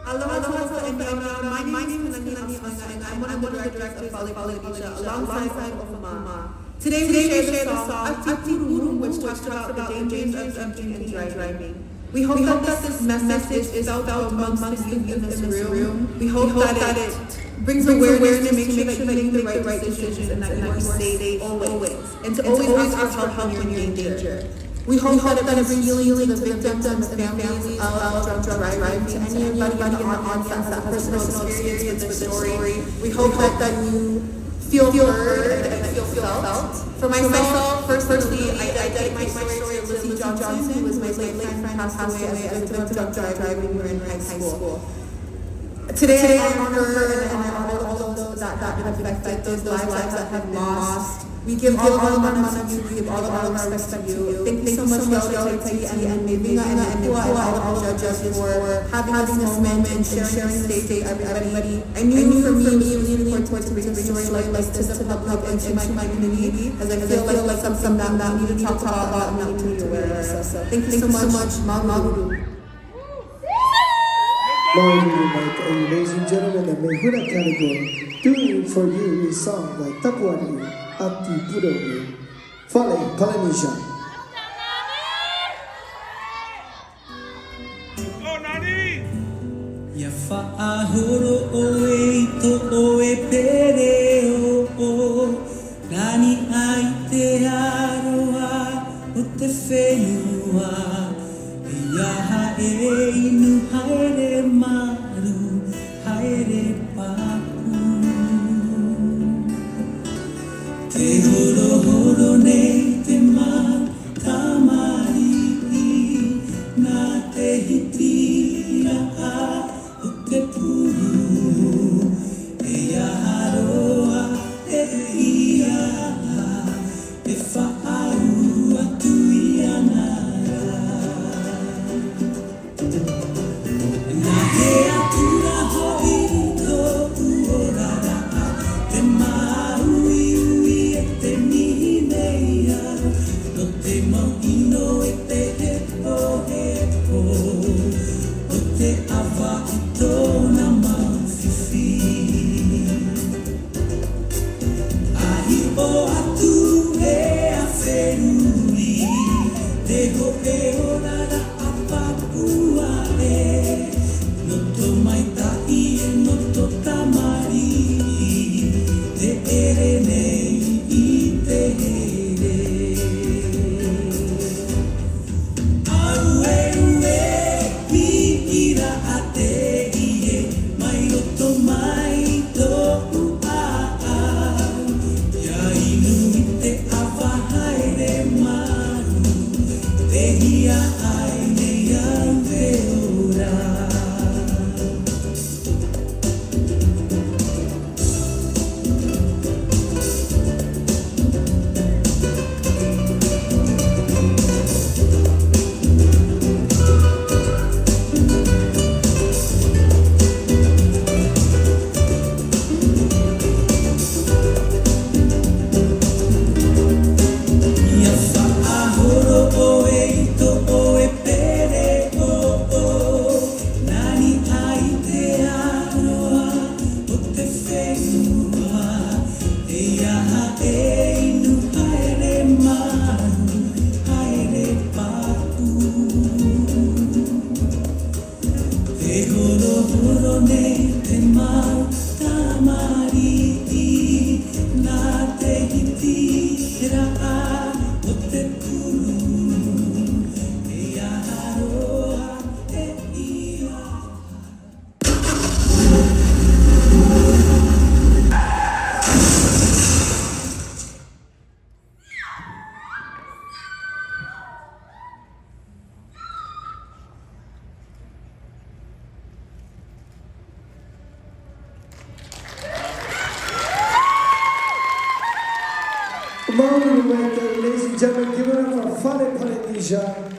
Aloha Talofa and Mehura. My name is Polynesia and I'm one of the directors of Fale, Polynesia alongside Ofuma. Today we share the song Ati Puru, which talks about the dangers of drinking and driving. We hope that this message is felt amongst the youth in this room. We hope that it brings awareness to make sure that you're making the right decisions and that you are safe always. And to always ask for help when you're in danger. We hope that it brings healing to the victims and the families of drug driving, to anybody in the audience that has a personal experience with this story. We hope that you feel heard and that you feel felt. For myself, personally, I dedicate my story to Lizzie Johnson, who was my late friend, passed away as a victim of drug driving when we were in high school. Today I honor her and I honor all of those that have affected, those lives that have lost. We give all of our money to you, we give all of our respect to you. Thank you so much, Tahiti, and Mehura and all of the judges for having this moment and sharing the stage with everybody. I knew for me, it was really important to bring a story like this to the public and to my community, as I feel like something that we need to talk about and we need to be aware of. So thank you so much, Mehura. Ladies and gentlemen, the Mehura category, doing for you is song by Tapuari Ati Puru, Fale, Polynesia. Ya whaahoro oe to oe pere o Rani ai te aroa o te whenua E iaha e inu haere maru, haere paku Te horo horo nei te mā tamari Nā te hitira o te puru E aharoa e ia E whaau atu i anara Nā he atura hoi tō uorara Te maui ui e te mihi nei aro No te mau ino e te hepo hepo O te awa i tōna mawhiwhi Ahi o atu e a whenui Te hope orara a papua e No tō mai tai e no tō tamari Te ere nei i te here Au e ue pi ira a te ie Mai roto mai tō ua au Ia inu i te awa haere maru Te hia ai nei au te ora Ia whaahoro oe i tō oe pere o Nani ai te aroa o te whenua E iaha e inu haere maru, haere paku Te horo horo nei te mau tamari Nā te hitira o te puru E aharoa e ia Mehura, ladies and gentlemen, give it up for Fale, Polynesia.